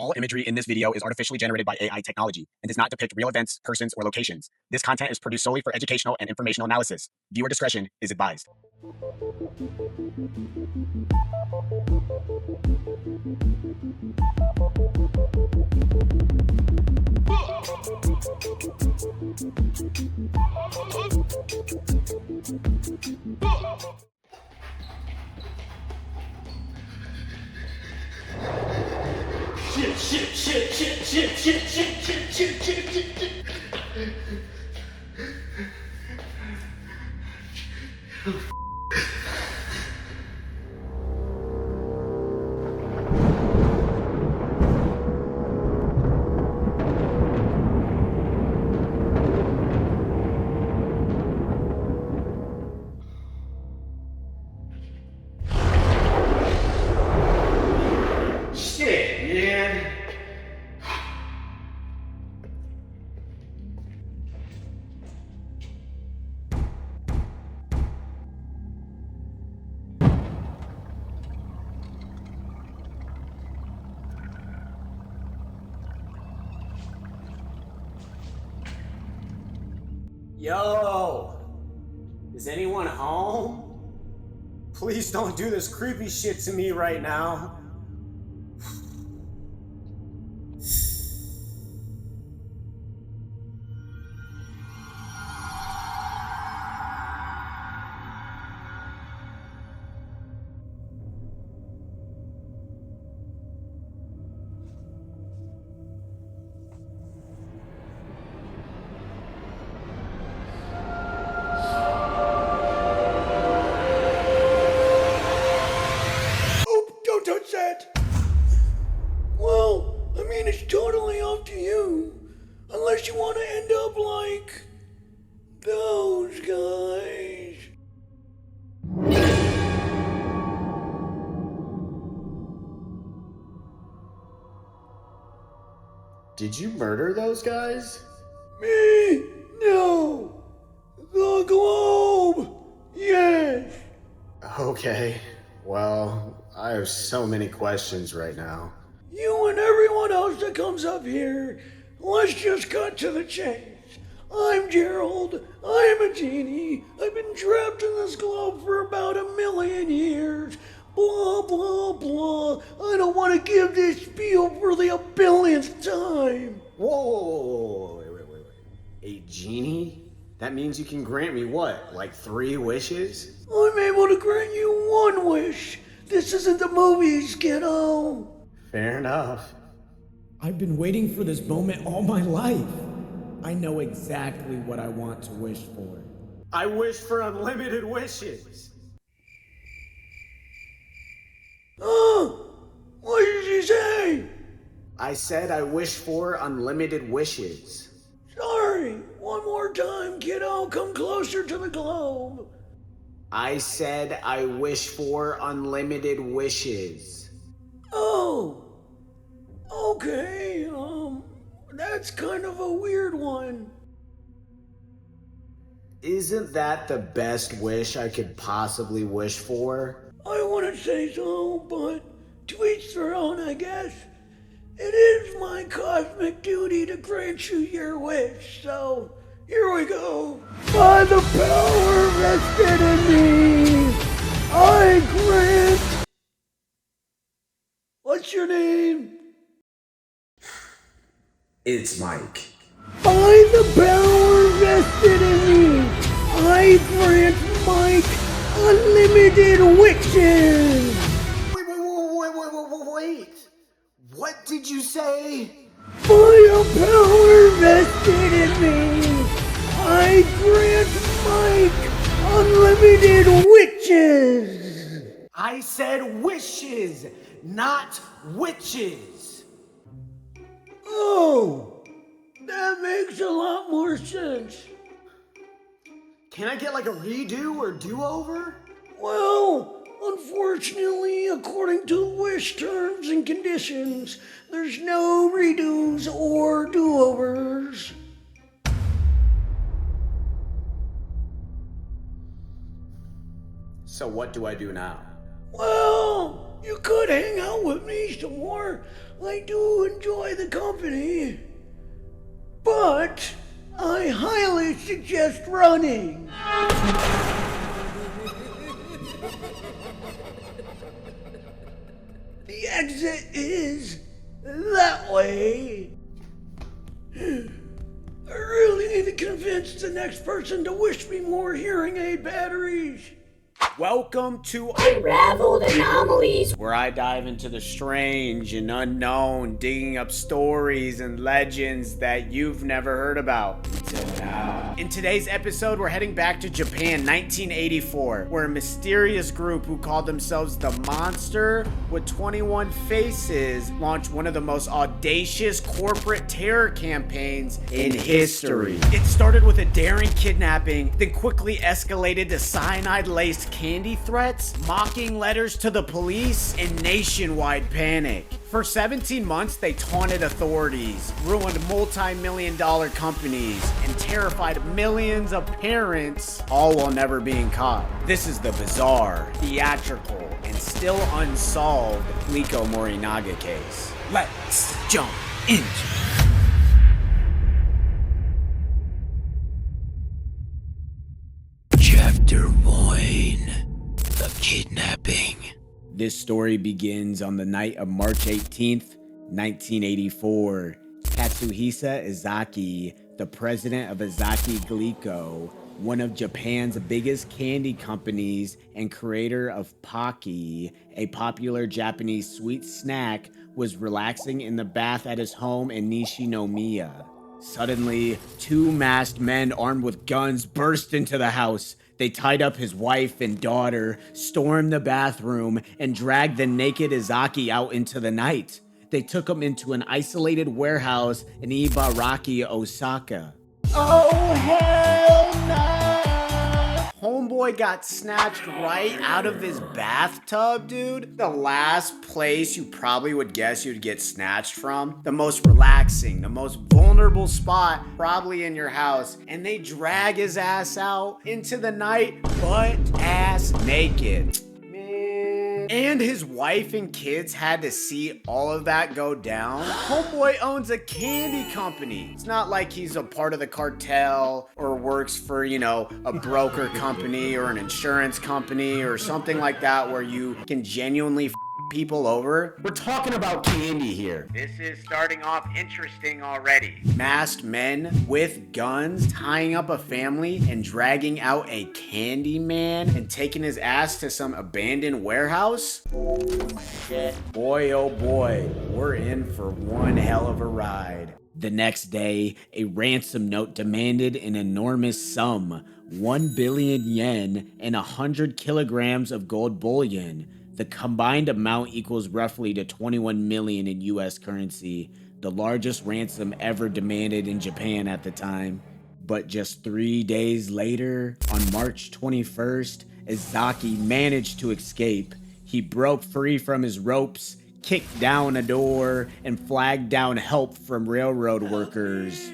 All imagery in this video is artificially generated by AI technology and does not depict real events, persons, or locations. This content is produced solely for educational and informational analysis. Viewer discretion is advised. Shit. Yo! Is anyone home? Please don't do this creepy shit to me right now. Well, I mean, it's totally up to you. Unless you want to end up like those guys. Did you murder those guys? Me? No. The globe? Yes. Okay, well, I have so many questions right now. You and everyone else that comes up here, let's just cut to the chase. I'm Gerald. I am a genie. I've been trapped in this globe for about 1,000,000 years. Blah, blah, blah. I don't want to give this spiel for the 1,000,000th time. Whoa, wait. A genie? That means you can grant me what, like 3 wishes? I'm able to grant you 1 wish. This isn't the movies, kiddo. Fair enough. I've been waiting for this moment all my life. I know exactly what I want to wish for. I wish for unlimited wishes. What did you say? I said I wish for unlimited wishes. Sorry. One more time, kiddo. Come closer to the globe. I said I wish for unlimited wishes. Oh. Okay, that's kind of a weird one. Isn't that the best wish I could possibly wish for? I wouldn't say so, but to each their own, I guess. It is my cosmic duty to grant you your wish, so here we go. By the power vested in me, I grant... What's your name? It's Mike. By the power vested in me, I grant Mike unlimited wishes. Wait. What did you say? By the power vested in me, I grant Mike unlimited wishes. I said wishes, not witches. Oh, that makes a lot more sense. Can I get like a redo or do-over? Well, unfortunately, according to wish terms and conditions, there's no redos or do-overs. So what do I do now? Well, You could hang out with me some more. I do enjoy the company. But I highly suggest running. The exit is that way. I really need to convince the next person to wish me more hearing aid batteries. Welcome to Unraveled Anomalies. where I dive into the strange and unknown, digging up stories and legends that you've never heard about until now. In today's episode, we're heading back to Japan, 1984, where a mysterious group who called themselves the Monster with 21 Faces launched one of the most audacious corporate terror campaigns in history. It started with a daring kidnapping, then quickly escalated to cyanide-laced candy threats, mocking letters to the police, and nationwide panic. For 17 months, they taunted authorities, ruined multi-million-dollar companies, and terrified millions of parents, all while never being caught. This is the bizarre, theatrical, and still unsolved Glico Morinaga case. Let's jump into it. Chapter 1. The Kidnapping. This story begins on the night of March 18th, 1984. Katsuhisa Ezaki, the president of Ezaki Glico, one of Japan's biggest candy companies and creator of Pocky, a popular Japanese sweet snack, was relaxing in the bath at his home in Nishinomiya. Suddenly, two masked men armed with guns burst into the house. They tied up his wife and daughter, stormed the bathroom, and dragged the naked Ezaki out into the night. They took him into an isolated warehouse in Ibaraki, Osaka. Oh, hell no! Homeboy got snatched right out of his bathtub, dude. The last place you probably would guess you'd get snatched from. The most relaxing, the most vulnerable spot probably in your house. And they drag his ass out into the night, butt ass naked. And his wife and kids had to see all of that go down. Homeboy owns a candy company. It's not like he's a part of the cartel or works for, a broker company or an insurance company or something like that where you can genuinely people over. We're talking about candy here. This is starting off interesting already. Masked men with guns tying up a family and dragging out a candy man and taking his ass to some abandoned warehouse? Shit. Boy, oh boy, we're in for one hell of a ride. The next day, a ransom note demanded an enormous sum, 1 billion yen and 100 kilograms of gold bullion. The combined amount equals roughly to 21 million in US currency, the largest ransom ever demanded in Japan at the time. But just 3 days later, on March 21st, Ezaki managed to escape. He broke free from his ropes, kicked down a door, and flagged down help from railroad workers.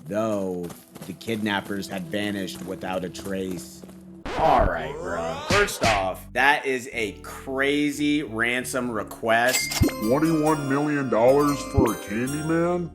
Though, the kidnappers had vanished without a trace. Alright, bro. First off, that is a crazy ransom request. $21 million for a candy man?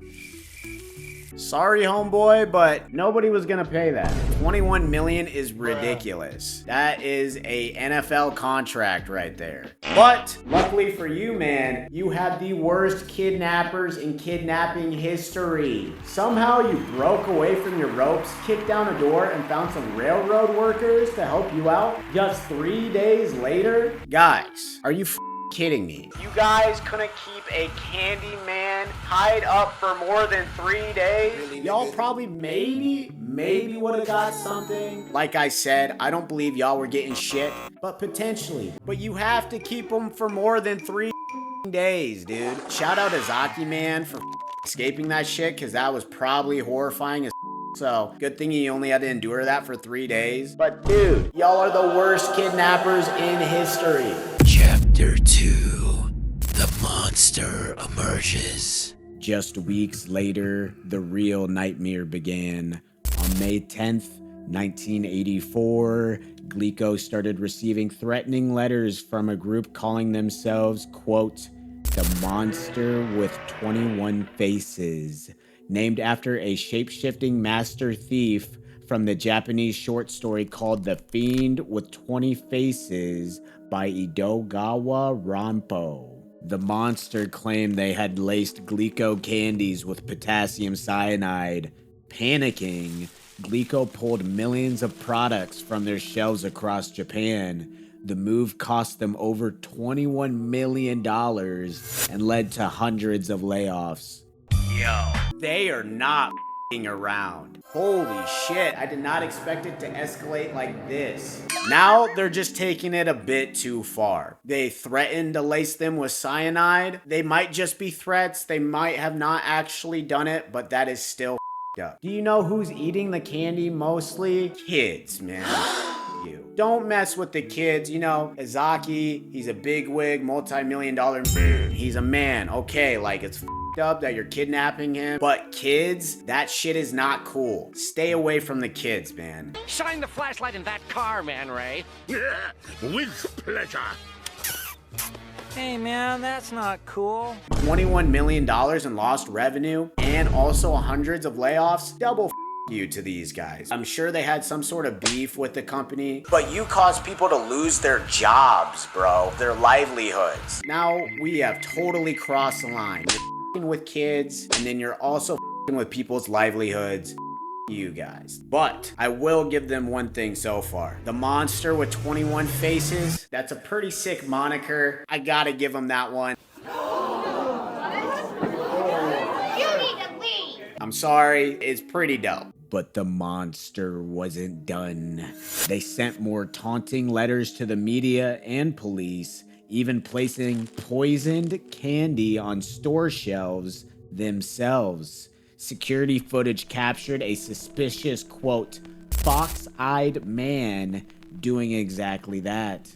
Sorry, homeboy, but nobody was gonna pay that. 21 million is ridiculous. That is a NFL contract right there. But luckily for you, man, you have the worst kidnappers in kidnapping history. Somehow you broke away from your ropes, kicked down a door, and found some railroad workers to help you out just 3 days later? Guys, are you kidding me? You guys couldn't keep a candy man tied up for more than 3 days? Y'all probably maybe would have got something. Like I said, I don't believe y'all were getting shit, but potentially. But you have to keep them for more than 3 days, dude. Shout out Ezaki, man, for escaping that shit, because that was probably horrifying as so good thing he only had to endure that for 3 days. But dude, y'all are the worst kidnappers in history. Chapter 2. The Monster Emerges. Just weeks later, the real nightmare began. On May 10th, 1984, Glico started receiving threatening letters from a group calling themselves, quote, the Monster with 21 Faces, named after a shape-shifting master thief from the Japanese short story called The Fiend with 20 Faces by Edogawa Rampo. The monster claimed they had laced Glico candies with potassium cyanide. Panicking, Glico pulled millions of products from their shelves across Japan. The move cost them over $21 million and led to hundreds of layoffs. Yo, they are not f***ing around. Holy shit, I did not expect it to escalate like this. Now they're just taking it a bit too far. They threatened to lace them with cyanide. They might just be threats. They might have not actually done it, but that is still f***ed up. Do you know who's eating the candy mostly? Kids, man. You. Don't mess with the kids. You know, Ezaki, he's a bigwig, multi-million-dollar man. He's a man. Okay, like it's f***ed up that you're kidnapping him. But kids, that shit is not cool. Stay away from the kids, man. Shine the flashlight in that car, Man Ray. With pleasure. Hey, man, that's not cool. $21 million in lost revenue and also hundreds of layoffs. Double you to these guys. I'm sure they had some sort of beef with the company, but you caused people to lose their jobs, bro, their livelihoods. Now we have totally crossed the line. You're f***ing with kids, and then you're also f***ing with people's livelihoods. You guys. But I will give them one thing so far. The Monster with 21 Faces, that's a pretty sick moniker. I gotta give them that one. I'm sorry, it's pretty dope. But the monster wasn't done. They sent more taunting letters to the media and police, even placing poisoned candy on store shelves themselves. Security footage captured a suspicious, quote, fox-eyed man doing exactly that.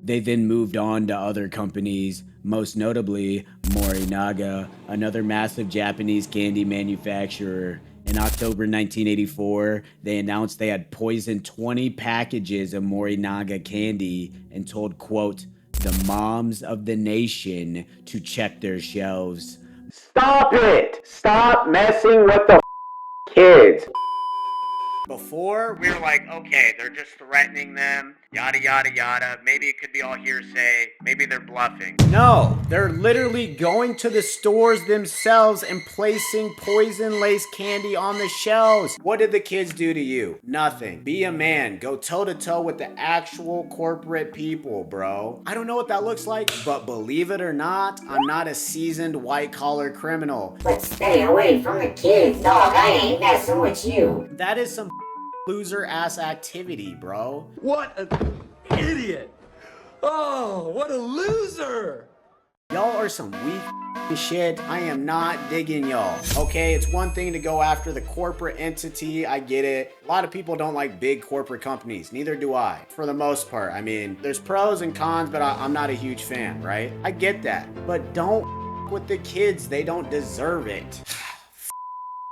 They then moved on to other companies, most notably Morinaga, another massive Japanese candy manufacturer. In October 1984, they announced they had poisoned 20 packages of Morinaga candy and told, quote, the moms of the nation to check their shelves. Stop it! Stop messing with the kids! Before, we were like, okay, they're just threatening them, yada, yada, yada. Maybe it could be all hearsay. Maybe they're bluffing. No, they're literally going to the stores themselves and placing poison-laced candy on the shelves. What did the kids do to you? Nothing. Be a man. Go toe-to-toe with the actual corporate people, bro. I don't know what that looks like, but believe it or not, I'm not a seasoned white-collar criminal. But stay away from the kids, dog. I ain't messing with you. That is some loser ass activity, bro. What an idiot! Oh, what a loser! Y'all are some weak shit. I am not digging y'all. Okay, it's one thing to go after the corporate entity. I get it. A lot of people don't like big corporate companies. Neither do I, for the most part. I mean, there's pros and cons, but I'm not a huge fan, right? I get that. But don't with the kids. They don't deserve it.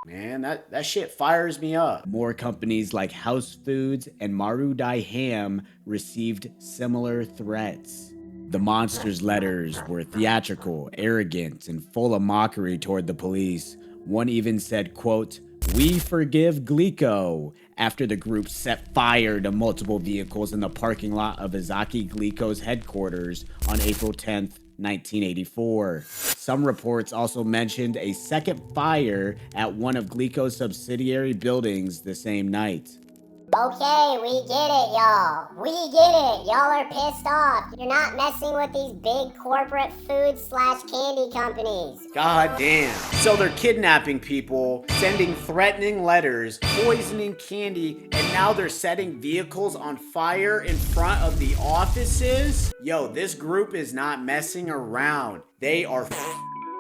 Man, that shit fires me up. More companies like House Foods and Marudai Ham received similar threats. The monster's letters were theatrical, arrogant, and full of mockery toward the police. One even said, quote, we forgive Glico, after the group set fire to multiple vehicles in the parking lot of Ezaki Glico's headquarters on April 10th, 1984. Some reports also mentioned a second fire at one of Glico's subsidiary buildings the same night. Okay, we get it, y'all. We get it. Y'all are pissed off. You're not messing with these big corporate food/candy companies. God damn. So they're kidnapping people, sending threatening letters, poisoning candy, and now they're setting vehicles on fire in front of the offices? Yo, this group is not messing around. They are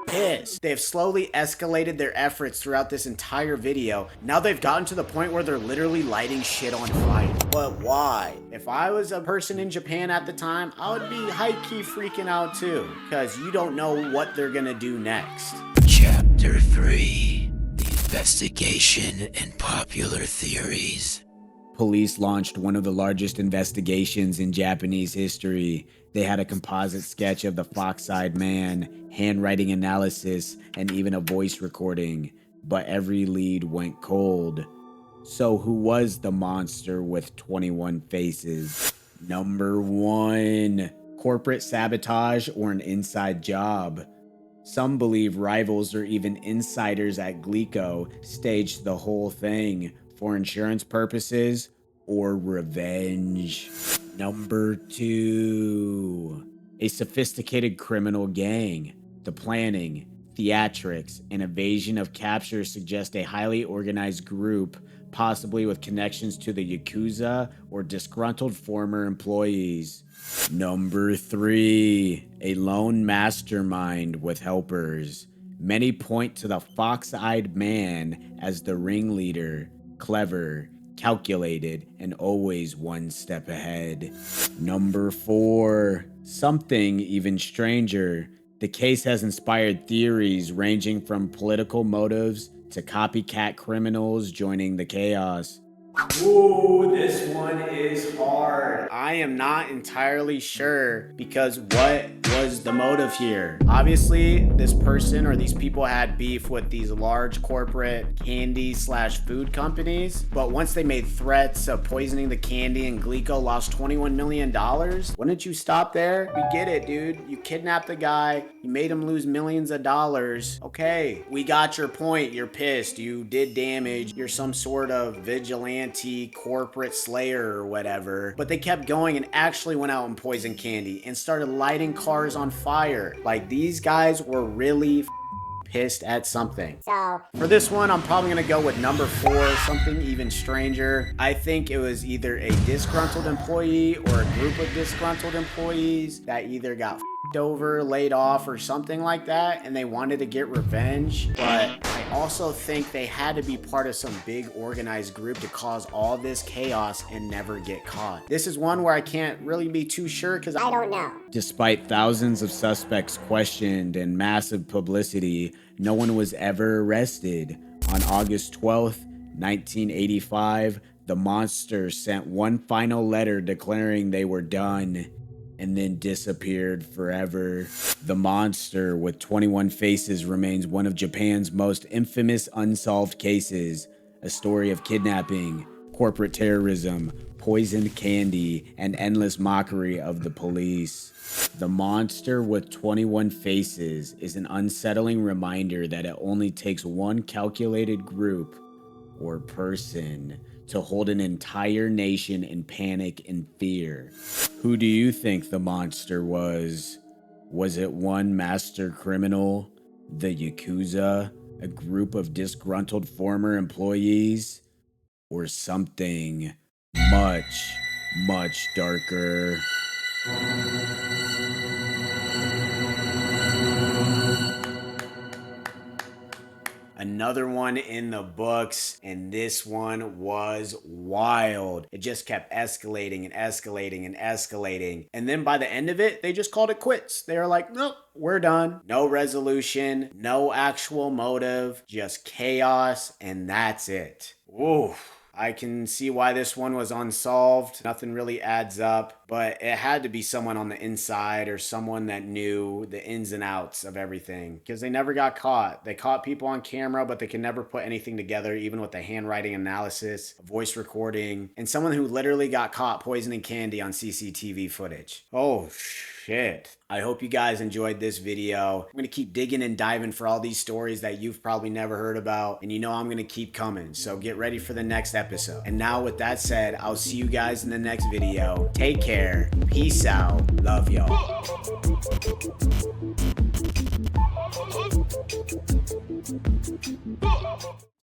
pissed. They have slowly escalated their efforts throughout this entire video. Now they've gotten to the point where they're literally lighting shit on fire. But why? If I was a person in Japan at the time, I would be high-key freaking out too, because you don't know what they're gonna do next. Chapter 3: The Investigation and Popular Theories. Police launched one of the largest investigations in Japanese history. They had a composite sketch of the fox-eyed man, handwriting analysis, and even a voice recording. But every lead went cold. So who was the monster with 21 faces? Number 1. Corporate sabotage or an inside job. Some believe rivals or even insiders at Glico staged the whole thing for insurance purposes or revenge. Number 2. A sophisticated criminal gang. The planning, theatrics, and evasion of capture suggest a highly organized group, possibly with connections to the Yakuza or disgruntled former employees. Number 3. A lone mastermind with helpers. Many point to the fox-eyed man as the ringleader, clever, calculated, and always one step ahead. Number 4. Something even stranger. The case has inspired theories ranging from political motives to copycat criminals joining the chaos. Ooh, this one is hard. I am not entirely sure because what was the motive here? Obviously, this person or these people had beef with these large corporate candy/food companies, but once they made threats of poisoning the candy and Glico lost $21 million, wouldn't you stop there? We get it, dude. You kidnapped the guy, you made him lose millions of dollars. Okay, we got your point. You're pissed. You did damage. You're some sort of vigilante corporate slayer or whatever, but they kept going and actually went out and poisoned candy and started lighting cars on fire. Like, these guys were really pissed at something. So for this one, I'm probably gonna go with number 4, something even stranger. I think it was either a disgruntled employee or a group of disgruntled employees that either got over, laid off, or something like that, and they wanted to get revenge. But I also think they had to be part of some big organized group to cause all this chaos and never get caught. This is one where I can't really be too sure because I don't know. Despite thousands of suspects questioned and massive publicity, no one was ever arrested. On August 12th, 1985, the monster sent one final letter declaring they were done, and then disappeared forever. The monster with 21 faces remains one of Japan's most infamous unsolved cases, a story of kidnapping, corporate terrorism, poisoned candy, and endless mockery of the police. The monster with 21 faces is an unsettling reminder that it only takes one calculated group or person to hold an entire nation in panic and fear. Who do you think the monster was? Was it one master criminal, the Yakuza, a group of disgruntled former employees, or something much, much darker? Another one in the books, and this one was wild. It just kept escalating and escalating and escalating. And then by the end of it, they just called it quits. They were like, nope, we're done. No resolution, no actual motive, just chaos, and that's it. Ooh. I can see why this one was unsolved. Nothing really adds up, but it had to be someone on the inside or someone that knew the ins and outs of everything because they never got caught. They caught people on camera, but they can never put anything together, even with the handwriting analysis, voice recording, and someone who literally got caught poisoning candy on CCTV footage. Oh, shit. I hope you guys enjoyed this video. I'm going to keep digging and diving for all these stories that you've probably never heard about, and you know I'm going to keep coming, so get ready for the next episode. And now with that said, I'll see you guys in the next video. Take care. Peace out. Love y'all.